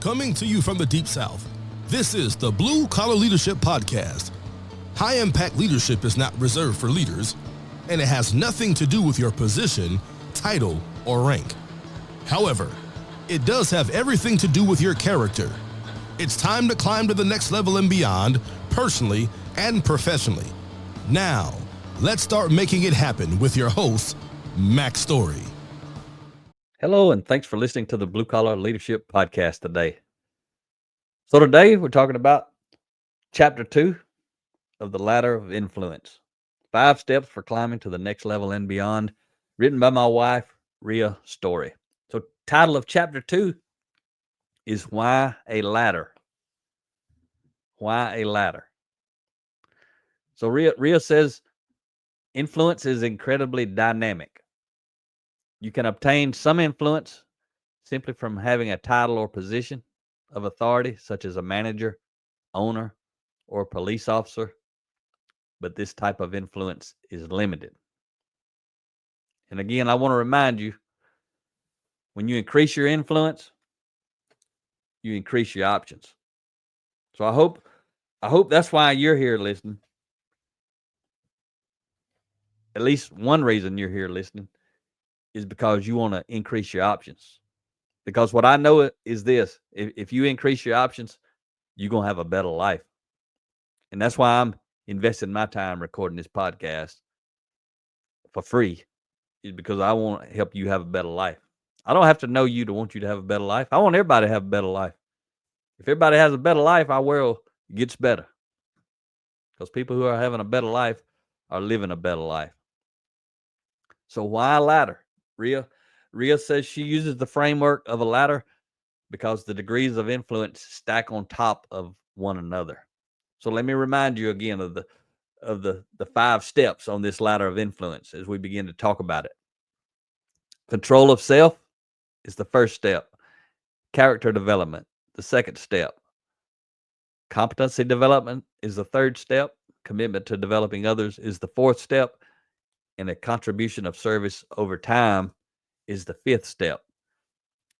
Coming to you from the Deep South, this is the Blue Collar Leadership Podcast. High-impact leadership is not reserved for leaders, and it has nothing to do with your position, title, or rank. However, it does have everything to do with your character. It's time to climb to the next level and beyond, personally and professionally. Now, let's start making it happen with your host, Ria Story. Hello, and thanks for listening to the Blue Collar Leadership Podcast today. So today we're talking about Chapter 2 of the Ladder of Influence, 5 Steps for Climbing to the Next Level and Beyond, written by my wife, Ria Story. So title of Chapter 2 is Why a Ladder? Why a Ladder? So Ria says, influence is incredibly dynamic. You can obtain some influence simply from having a title or position of authority, such as a manager, owner, or police officer, but this type of influence is limited. And again, I want to remind you, when you increase your influence, you increase your options. So I hope that's why you're here listening. At least one reason you're here listening is because you want to increase your options. Because what I know is this, if you increase your options, you're going to have a better life. And that's why I'm investing my time recording this podcast for free, is because I want to help you have a better life. I don't have to know you to want you to have a better life. I want everybody to have a better life. If everybody has a better life, our world gets better. Because people who are having a better life are living a better life. So why a ladder? Ria says she uses the framework of a ladder because the degrees of influence stack on top of one another. So let me remind you again of the 5 steps on this ladder of influence as we begin to talk about it. Control of self is the first step. Character development, the second step. Competency development is the third step. Commitment to developing others is the fourth step. And a contribution of service over time is the 5th step.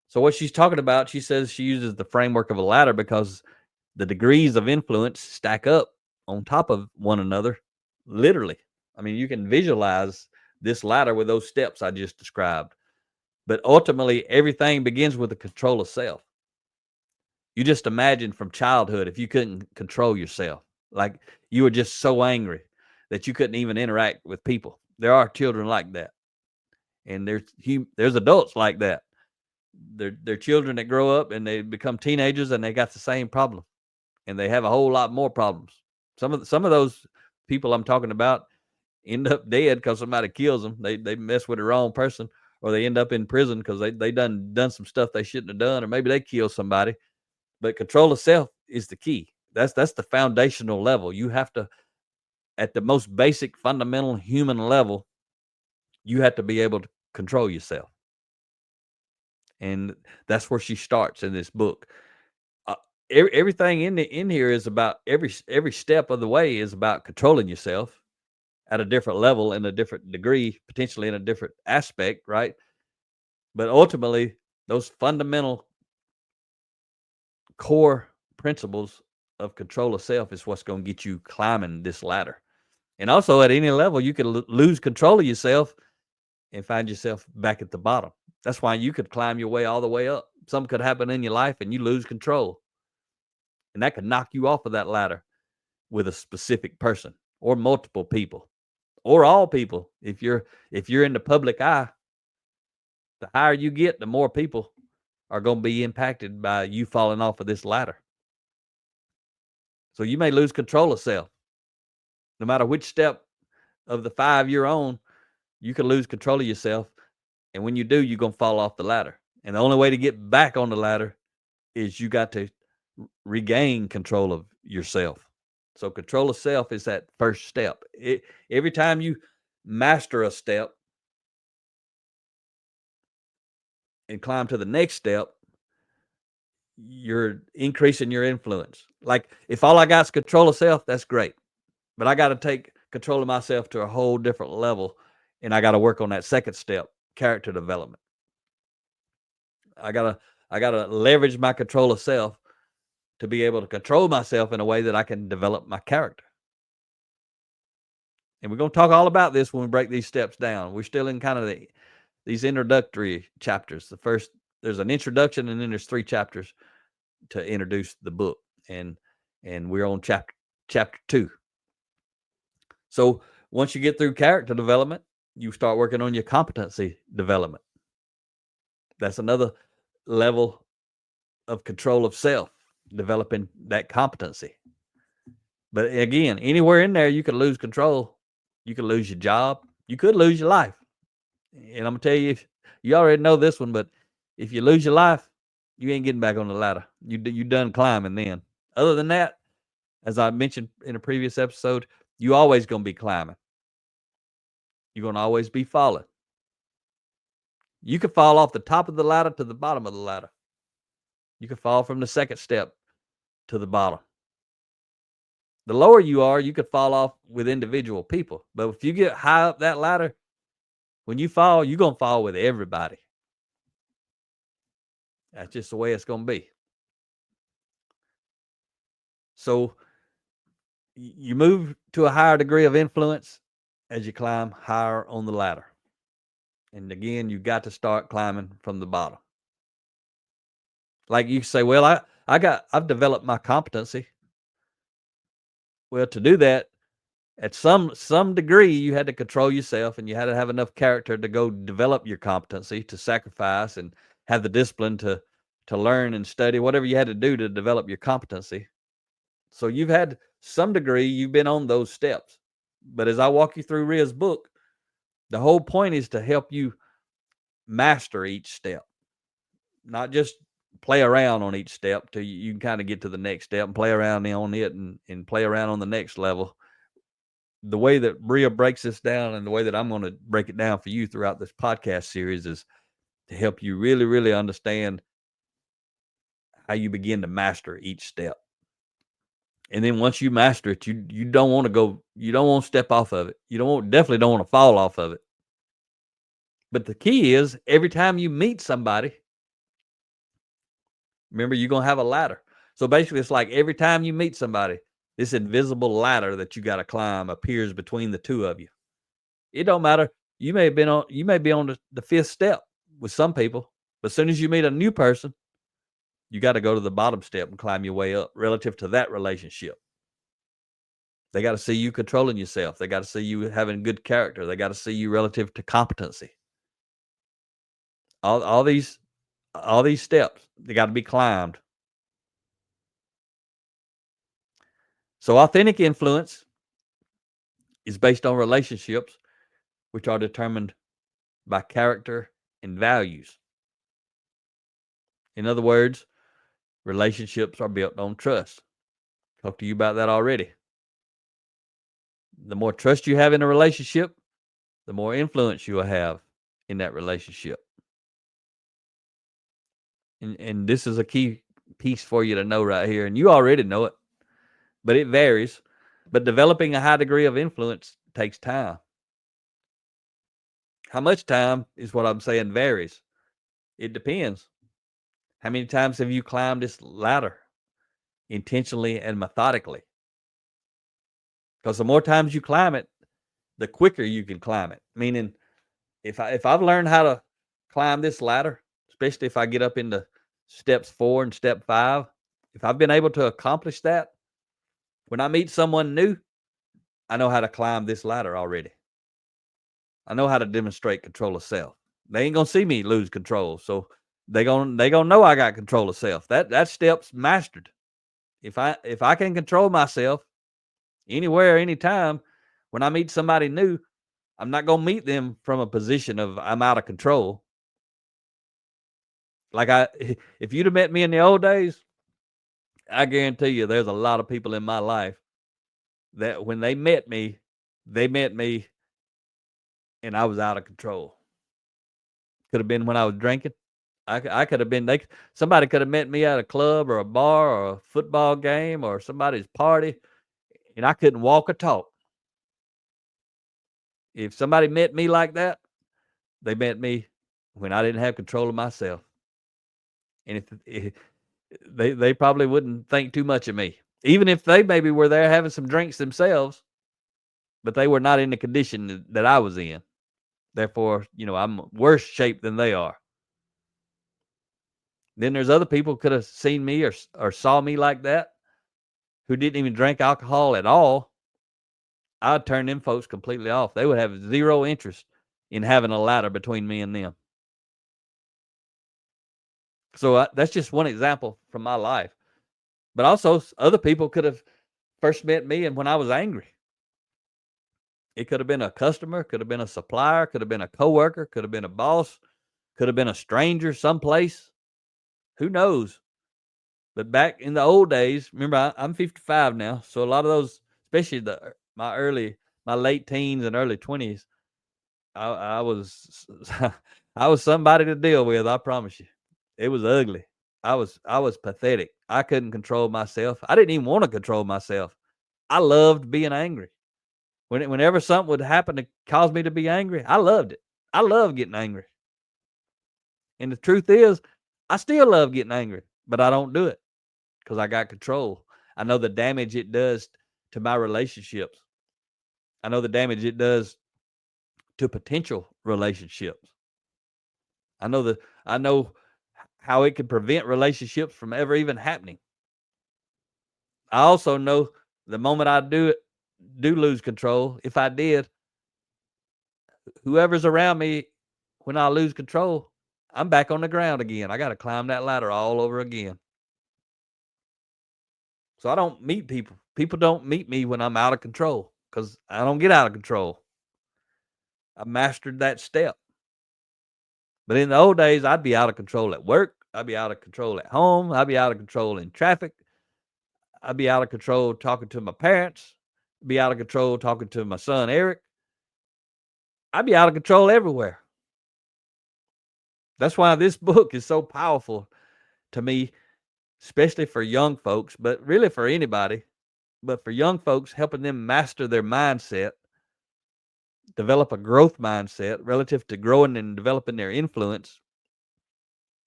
So what she's talking about, she says she uses the framework of a ladder because the degrees of influence stack up on top of one another, literally. I mean, you can visualize this ladder with those steps I just described. But ultimately, everything begins with the control of self. You just imagine from childhood if you couldn't control yourself, like you were just so angry that you couldn't even interact with people. There are children like that. And there's adults like that. They're children that grow up and they become teenagers and they got the same problem. And they have a whole lot more problems. Some of those people I'm talking about end up dead because somebody kills them. They mess with the wrong person, or they end up in prison because they done some stuff they shouldn't have done, or maybe they kill somebody. But control of self is the key. That's the foundational level. You have to, at the most basic, fundamental human level, you have to be able to control yourself. And that's where she starts in this book. Everything in here is about every step of the way is about controlling yourself at a different level, in a different degree, potentially in a different aspect, right? But ultimately, those fundamental core principles of control of self is what's going to get you climbing this ladder. And also, at any level, you could lose control of yourself and find yourself back at the bottom. That's why you could climb your way all the way up. Something could happen in your life and you lose control. And that could knock you off of that ladder with a specific person or multiple people or all people. If you're in the public eye, the higher you get, the more people are going to be impacted by you falling off of this ladder. So you may lose control of self. No matter which step of the 5 you're on, you can lose control of yourself. And when you do, you're going to fall off the ladder. And the only way to get back on the ladder is you got to regain control of yourself. So control of self is that first step. Every time you master a step and climb to the next step, you're increasing your influence. Like if all I got is control of self, that's great. But I got to take control of myself to a whole different level. And I got to work on that second step, character development. I got I got to leverage my control of self to be able to control myself in a way that I can develop my character. And we're going to talk all about this when we break these steps down. We're still in kind of these introductory chapters. There's an introduction, and then there's 3 chapters to introduce the book. And we're on chapter 2. So once you get through character development, you start working on your competency development. That's another level of control of self, developing that competency. But again, anywhere in there, you could lose control. You could lose your job. You could lose your life. And I'm going to tell you, you already know this one, but if you lose your life, you ain't getting back on the ladder. You done climbing then. Other than that, as I mentioned in a previous episode, you always going to be climbing. You're going to always be falling. You could fall off the top of the ladder to the bottom of the ladder. You could fall from the second step to the bottom. The lower you are, you could fall off with individual people. But if you get high up that ladder, when you fall, you're going to fall with everybody. That's just the way it's going to be. So you move to a higher degree of influence as you climb higher on the ladder. And again, you got to start climbing from the bottom. Like you say, well, I've developed my competency. Well, to do that, at some degree, you had to control yourself, and you had to have enough character to go develop your competency, to sacrifice and have the discipline to learn and study, whatever you had to do to develop your competency. So you've had some degree, you've been on those steps. But as I walk you through Ria's book, the whole point is to help you master each step, not just play around on each step till you can kind of get to the next step and play around on it and play around on the next level. The way that Ria breaks this down and the way that I'm going to break it down for you throughout this podcast series is to help you really, really understand how you begin to master each step. And then once you master it, you don't want to step off of it. Definitely don't want to fall off of it. But the key is every time you meet somebody, remember, you're going to have a ladder. So basically, it's like every time you meet somebody, this invisible ladder that you got to climb appears between the two of you. It don't matter. You may be on the 5th step with some people, but as soon as you meet a new person, you got to go to the bottom step and climb your way up relative to that relationship. They got to see you controlling yourself. They got to see you having good character. They got to see you relative to competency. All these steps, they got to be climbed. So authentic influence is based on relationships, which are determined by character and values. In other words, relationships are built on trust. Talked to you about that already. The more trust you have in a relationship, the more influence you will have in that relationship. And this is a key piece for you to know right here. And you already know it, but it varies. But developing a high degree of influence takes time. How much time is what I'm saying varies. It depends. How many times have you climbed this ladder intentionally and methodically? Because the more times you climb it, the quicker you can climb it. Meaning, if I've learned how to climb this ladder, especially if I get up into steps 4 and step 5, if I've been able to accomplish that, when I meet someone new, I know how to climb this ladder already. I know how to demonstrate control of self. They ain't gonna see me lose control, so they gonna know I got control of self. That step's mastered. If I can control myself anywhere, anytime, when I meet somebody new, I'm not gonna meet them from a position of I'm out of control. Like if you'd have met me in the old days, I guarantee you there's a lot of people in my life that when they met me and I was out of control. Could have been when I was drinking. I could have been, somebody could have met me at a club or a bar or a football game or somebody's party, and I couldn't walk or talk. If somebody met me like that, they met me when I didn't have control of myself. And if they probably wouldn't think too much of me, even if they maybe were there having some drinks themselves, but they were not in the condition that I was in. Therefore, I'm worse shape than they are. Then there's other people could have seen me or saw me like that who didn't even drink alcohol at all. I'd turn them folks completely off. They would have zero interest in having a ladder between me and them. So that's just one example from my life. But also, other people could have first met me and when I was angry. It could have been a customer, could have been a supplier, could have been a coworker, could have been a boss, could have been a stranger someplace. Who knows? But back in the old days, remember, I'm 55 now, so a lot of those, especially my late teens and early 20s, I was I was somebody to deal with. I promise you, it was ugly. I was pathetic. I couldn't control myself. I didn't even want to control myself. I loved being angry. Whenever something would happen to cause me to be angry, I loved it. I love getting angry. And the truth is, I still love getting angry, but I don't do it because I got control. I know the damage it does to my relationships. I know the damage it does to potential relationships. I know how it could prevent relationships from ever even happening. I also know the moment I do lose control, if I did, whoever's around me when I lose control, I'm back on the ground again. I got to climb that ladder all over again. So I don't meet people. People don't meet me when I'm out of control because I don't get out of control. I mastered that step. But in the old days, I'd be out of control at work. I'd be out of control at home. I'd be out of control in traffic. I'd be out of control talking to my parents. I'd be out of control talking to my son, Eric. I'd be out of control everywhere. That's why this book is so powerful to me, especially for young folks, but really for anybody. But for young folks, helping them master their mindset, develop a growth mindset relative to growing and developing their influence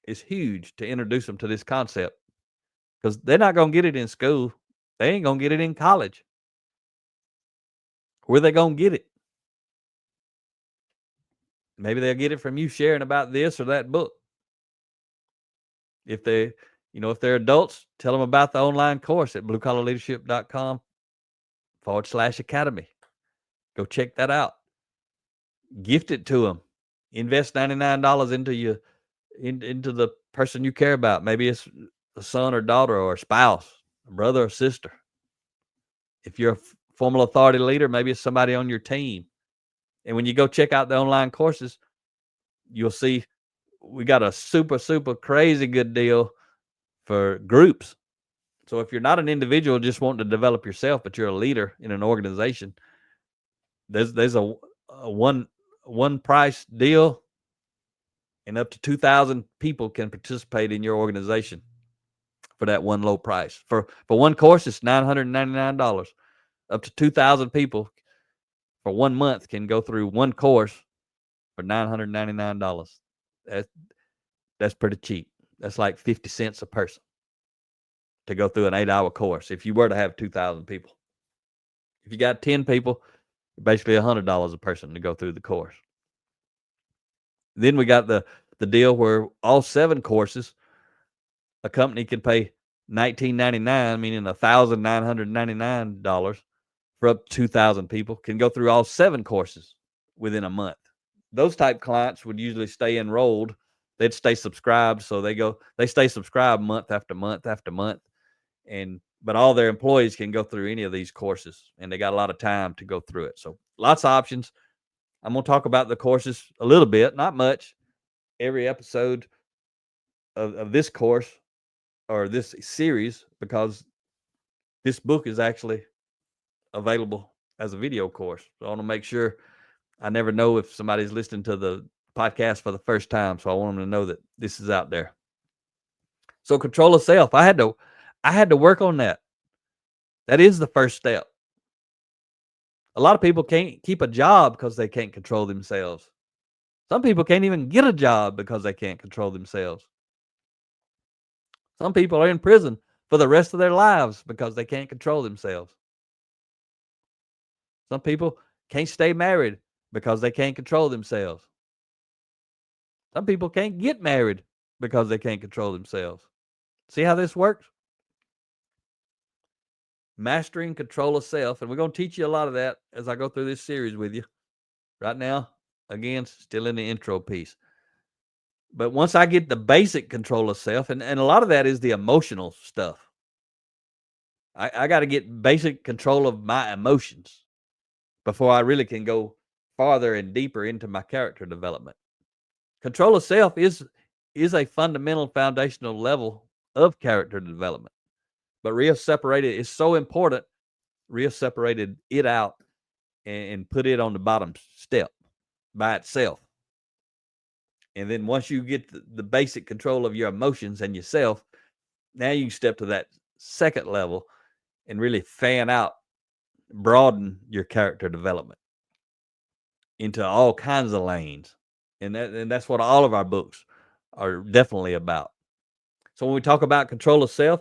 is huge to introduce them to this concept because they're not going to get it in school. They ain't going to get it in college. Where they going to get it? Maybe they'll get it from you sharing about this or that book. If they're adults, tell them about the online course at bluecollarleadership.com/academy. Go check that out. Gift it to them. Invest $99 into the person you care about. Maybe it's a son or daughter or a spouse, a brother or sister. If you're a formal authority leader, maybe it's somebody on your team. And when you go check out the online courses, you'll see we got a super, super crazy good deal for groups. So if you're not an individual just wanting to develop yourself, but you're a leader in an organization, there's a one price deal, and up to 2,000 people can participate in your organization for that one low price. For one course, it's $999. Up to 2,000 people for 1 month can go through one course for $999. That's pretty cheap. That's like 50 cents a person to go through an 8-hour course if you were to have 2,000 people. If you got 10 people, basically $100 a person to go through the course. Then we got the deal where all 7 courses, a company can pay $19.99, meaning $1,999 for up to 2,000 people, can go through all 7 courses within a month. Those type clients would usually stay enrolled. They'd stay subscribed. So they stay subscribed month after month after month. But all their employees can go through any of these courses, and they got a lot of time to go through it. So lots of options. I'm going to talk about the courses a little bit, not much, every episode of this course or this series, because this book is actually available as a video course. So I want to make sure, I never know if somebody's listening to the podcast for the first time. So I want them to know that this is out there. So control of self. I had to work on that. That is the first step. A lot of people can't keep a job because they can't control themselves. Some people can't even get a job because they can't control themselves. Some people are in prison for the rest of their lives because they can't control themselves. Some people can't stay married because they can't control themselves. Some people can't get married because they can't control themselves. See how this works? Mastering control of self. And we're going to teach you a lot of that as I go through this series with you. Right now, again, still in the intro piece. But once I get the basic control of self, and a lot of that is the emotional stuff. I got to get basic control of my emotions before I really can go farther and deeper into my character development. Control of self is a fundamental foundational level of character development. But Ria separated is so important. Ria separated it out and put it on the bottom step by itself. And then once you get the basic control of your emotions and yourself, now you can step to that second level and really fan out, broaden your character development into all kinds of lanes. And that's what all of our books are definitely about. So when we talk about control of self,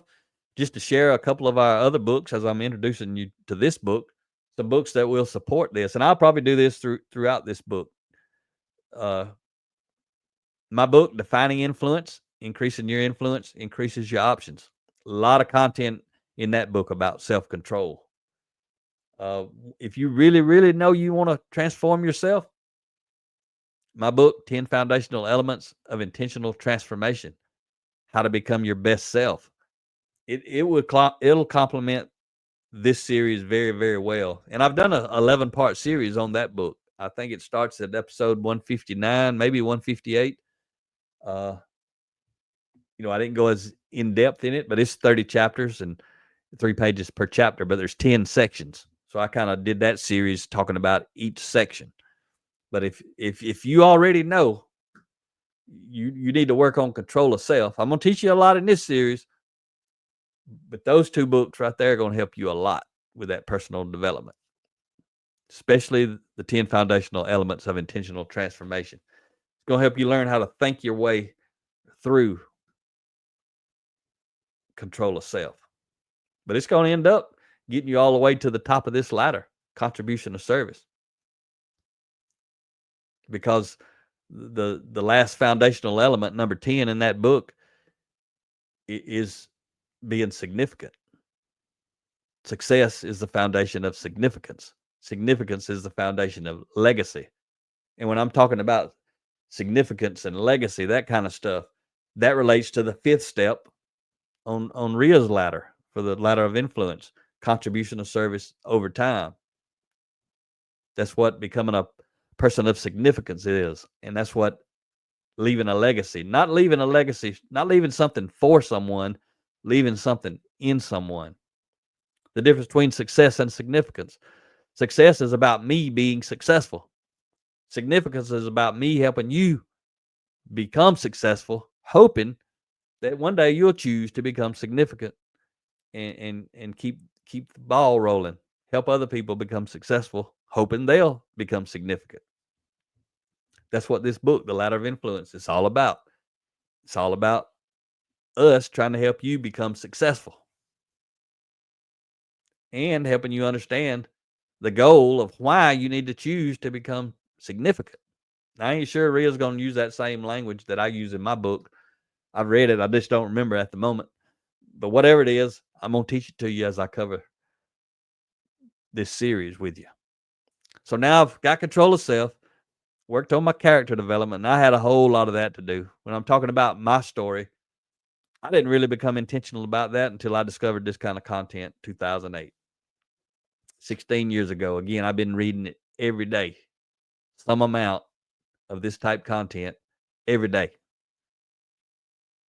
just to share a couple of our other books as I'm introducing you to this book, some books that will support this. And I'll probably do this throughout this book. My book, Defining Influence, Increasing Your Influence, Increases Your Options. A lot of content in that book about self-control. If you really, really know you want to transform yourself, my book, 10 Foundational Elements of Intentional Transformation, How to Become Your Best Self. It'll complement this series very, very well. And I've done a 11-part series on that book. I think it starts at episode 159, maybe 158. I didn't go as in depth in it, but it's 30 chapters and 3 pages per chapter, but there's 10 sections. So I kind of did that series talking about each section. But if you already know you need to work on control of self, I'm going to teach you a lot in this series, but those 2 books right there are going to help you a lot with that personal development, especially the 10 Foundational Elements of Intentional Transformation. It's going to help you learn how to think your way through control of self. But it's going to end up getting you all the way to the top of this ladder, contribution of service. Because the last foundational element, number 10 in that book, is being significant. Success is the foundation of significance. Significance is the foundation of legacy. And when I'm talking about significance and legacy, that kind of stuff, that relates to the 5th step on Ria's ladder, for the ladder of influence, contribution of service over time. That's what becoming a person of significance is. And that's what leaving a legacy, not leaving something for someone, leaving something in someone. The difference between success and significance. Success is about me being successful. Significance is about me helping you become successful, hoping that one day you'll choose to become significant and keep the ball rolling. Help other people become successful, hoping they'll become significant. That's what this book, The Ladder of Influence, is all about. It's all about us trying to help you become successful and helping you understand the goal of why you need to choose to become significant. Now, I ain't sure Ria's going to use that same language that I use in my book. I've read it. I just don't remember at the moment. But whatever it is, I'm going to teach it to you as I cover this series with you. So now I've got control of self, worked on my character development, and I had a whole lot of that to do. When I'm talking about my story, I didn't really become intentional about that until I discovered this kind of content in 2008. 16 years ago. Again, I've been reading it every day, some amount of this type content every day,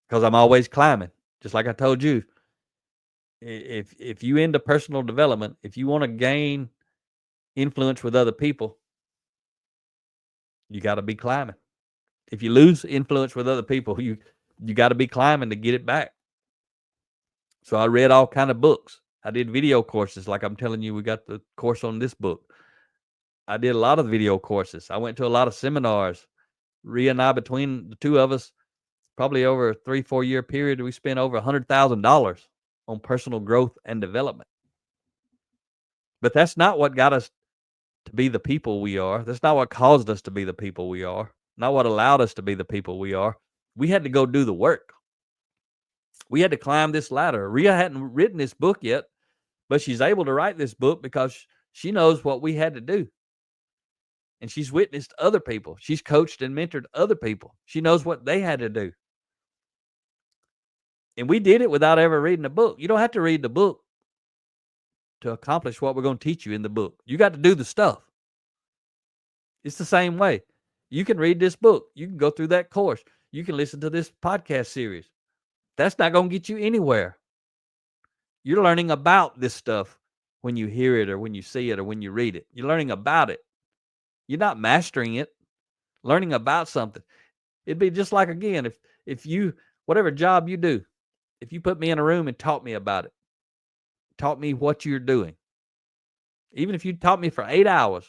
because I'm always climbing. Just like I told you, if you into personal development, if you want to gain influence with other people, you got to be climbing. If you lose influence with other people, you got to be climbing to get it back. So I read all kind of books. I did video courses, like I'm telling you, we got the course on this book. I did a lot of video courses. I went to a lot of seminars. Ria and I, between the 2 of us, probably over a 3-4 year period, we spent over $100,000 on personal growth and development. But that's not what got us to be the people we are. That's not what caused us to be the people we are. Not what allowed us to be the people we are. We had to go do the work. We had to climb this ladder. Ria hadn't written this book yet, but she's able to write this book because she knows what we had to do. And she's witnessed other people. She's coached and mentored other people. She knows what they had to do. And we did it without ever reading a book. You don't have to read the book to accomplish what we're going to teach you in the book. You got to do the stuff. It's the same way. You can read this book. You can go through that course. You can listen to this podcast series. That's not going to get you anywhere. You're learning about this stuff when you hear it or when you see it or when you read it. You're learning about it. You're not mastering it. Learning about something. It'd be just like, again, if you, whatever job you do, if you put me in a room and taught me about it, taught me what you're doing, even if you taught me for 8 hours,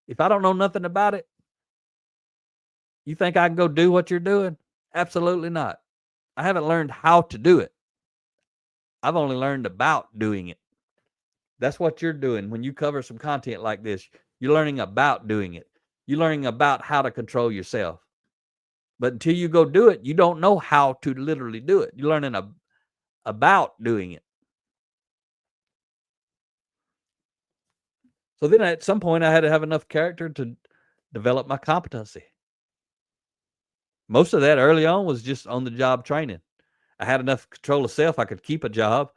if I don't know nothing about it, you think I can go do what you're doing? Absolutely not. I haven't learned how to do it. I've only learned about doing it. That's what you're doing when you cover some content like this. You're learning about doing it. You're learning about how to control yourself. But until you go do it, you don't know how to literally do it. You're learning about doing it. So then at some point I had to have enough character to develop my competency. Most of that early on was just on the job training. I had enough control of self I could keep a job,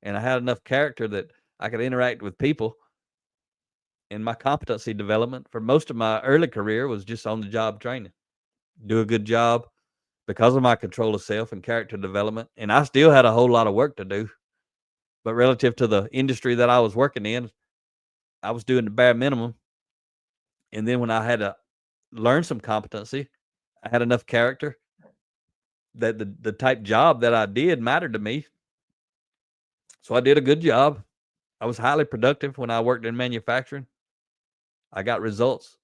and I had enough character that I could interact with people. And my competency development for most of my early career was just on the job training. Do a good job because of my control of self and character development. And I still had a whole lot of work to do. But relative to the industry that I was working in, I was doing the bare minimum. And then when I had to learn some competency, I had enough character that the type job that I did mattered to me. So I did a good job. I was highly productive when I worked in manufacturing. I got results.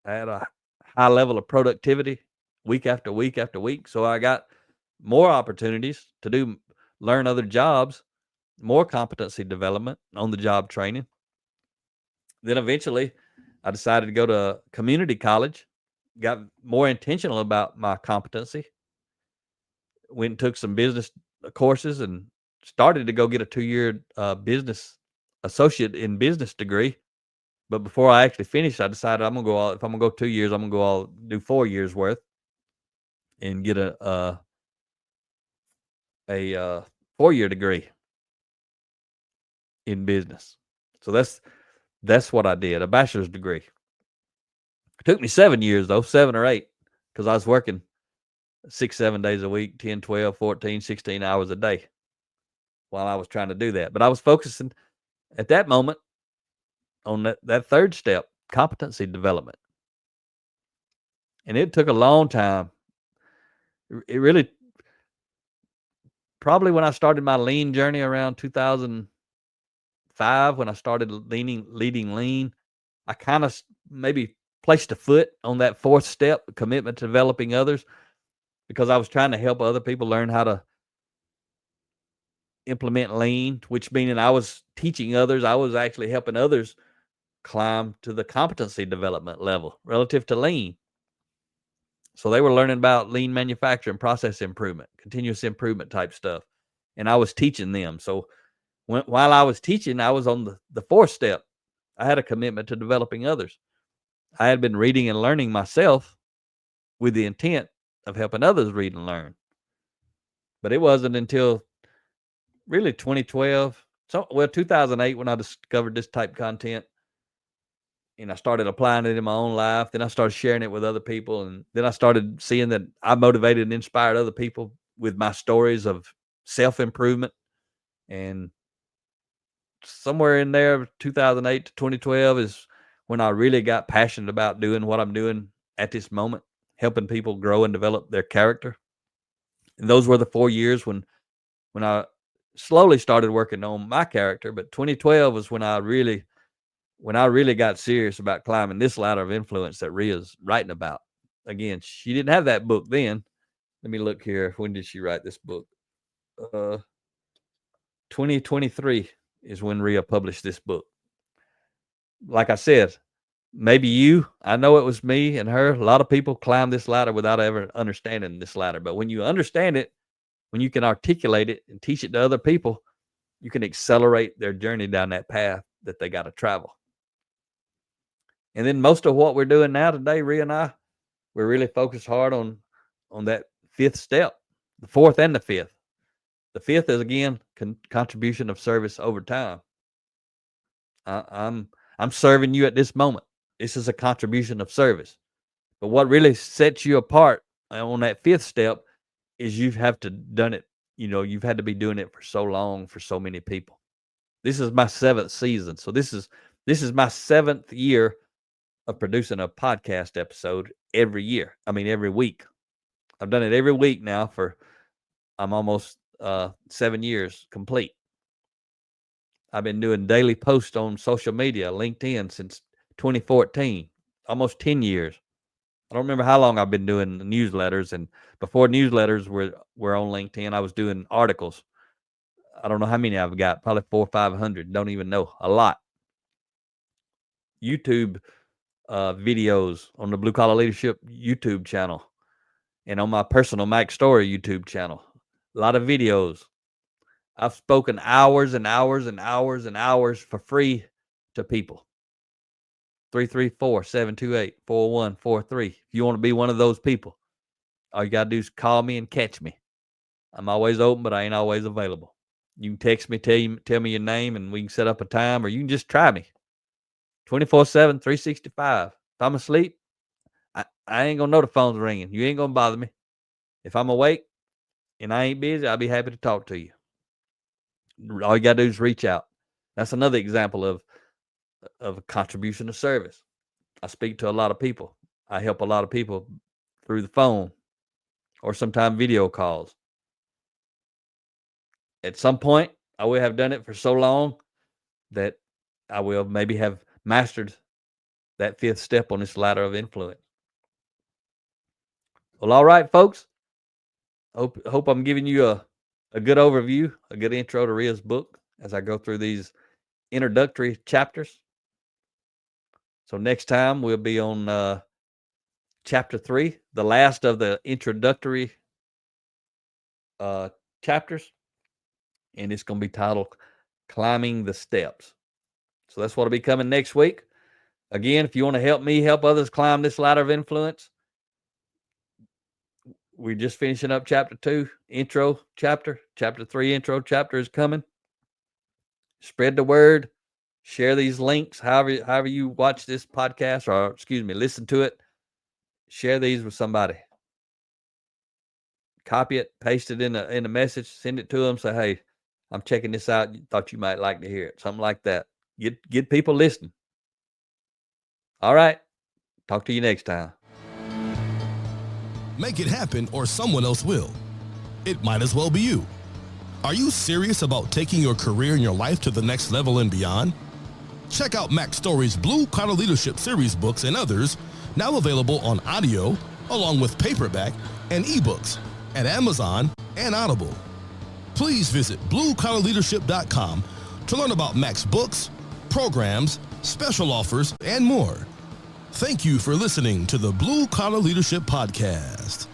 I had a high level of productivity week after week after week. So I got more opportunities to learn other jobs, more competency development on the job training. Then eventually I decided to go to community college, got more intentional about my competency, went and took some business courses and started to go get a 2-year business associate in business degree. But before I actually finished, I decided if I'm gonna go 2 years, I'm gonna do 4 years worth and get a 4-year degree in business. So that's what I did, a bachelor's degree. It took me 7 years though, 7 or 8, because I was working 6-7 days a week, 10, 12, 14, 16 hours a day while I was trying to do that. But I was focusing at that moment on that third step, competency development. And it took a long time. It really, probably when I started my lean journey around 2005, when I started leading lean, I kind of maybe placed a foot on that fourth step, commitment to developing others, because I was trying to help other people learn how to implement lean, which meaning I was teaching others. I was actually helping others climb to the competency development level relative to lean. So they were learning about lean manufacturing, process improvement, continuous improvement type stuff. And I was teaching them. So while I was teaching, I was on the fourth step. I had a commitment to developing others. I had been reading and learning myself with the intent of helping others read and learn. But it wasn't until really 2012, 2008 when I discovered this type content. And I started applying it in my own life. Then I started sharing it with other people. And then I started seeing that I motivated and inspired other people with my stories of self-improvement. And somewhere in there, 2008 to 2012 is when I really got passionate about doing what I'm doing at this moment, helping people grow and develop their character. And those were the 4 years when I slowly started working on my character. But 2012 was when I really got serious about climbing this ladder of influence that Ria's writing about. Again, she didn't have that book then. Let me look here. When did she write this book? 2023 is when Ria published this book. Like I said, maybe I know it was me and her. A lot of people climb this ladder without ever understanding this ladder. But when you understand it, when you can articulate it and teach it to other people, you can accelerate their journey down that path that they got to travel. And then most of what we're doing now today, Ria and I, we're really focused hard on that fifth step, the fourth and the fifth. The fifth is, again, contribution of service over time. I'm serving you at this moment. This is a contribution of service. But what really sets you apart on that fifth step is you've had to done it. You've had to be doing it for so long for so many people. This is my 7th season. So this is my 7th year of producing a podcast episode every week. I've done it every week now I'm almost 7 years complete. I've been doing daily posts on social media, LinkedIn, since 2014, almost 10 years. I don't remember how long I've been doing the newsletters, and before newsletters were on LinkedIn, I was doing articles. I don't know how many I've got, probably 400 or 500. Don't even know, a lot. YouTube videos on the Blue Collar Leadership YouTube channel, and on my personal Mac Story YouTube channel. A lot of videos. I've spoken hours and hours and hours and hours for free to people. 334-728-4143. If you want to be one of those people, all you got to do is call me and catch me. I'm always open, but I ain't always available. You can text me, tell me your name, and we can set up a time, or you can just try me. 24/7, 365. If I'm asleep, I ain't going to know the phone's ringing. You ain't going to bother me. If I'm awake and I ain't busy, I'll be happy to talk to you. All you got to do is reach out. That's another example of a contribution of service. I speak to a lot of people. I help a lot of people through the phone or sometimes video calls. At some point, I will have done it for so long that I will maybe have mastered that fifth step on this ladder of influence. Well, all right, folks. Hope I'm giving you a good overview, a good intro to Ria's book as I go through these introductory chapters. So next time we'll be on chapter 3, the last of the introductory chapters, and it's going to be titled Climbing the Steps. So that's what'll be coming next week. Again, if you want to help me help others climb this ladder of influence, we're just finishing up chapter 2 intro chapter. Chapter 3 intro chapter is coming. Spread the word. Share these links. However you watch this podcast, or listen to it. Share these with somebody. Copy it, paste it in a message, send it to them. Say, hey, I'm checking this out. Thought you might like to hear it. Something like that. Get people listening. All right. Talk to you next time. Make it happen, or someone else will. It might as well be you. Are you serious about taking your career and your life to the next level and beyond? Check out Mac Story's Blue Collar Leadership series books and others, now available on audio, along with paperback and ebooks at Amazon and Audible. Please visit bluecollarleadership.com to learn about Mac's books, programs, special offers, and more. Thank you for listening to the Blue Collar Leadership Podcast.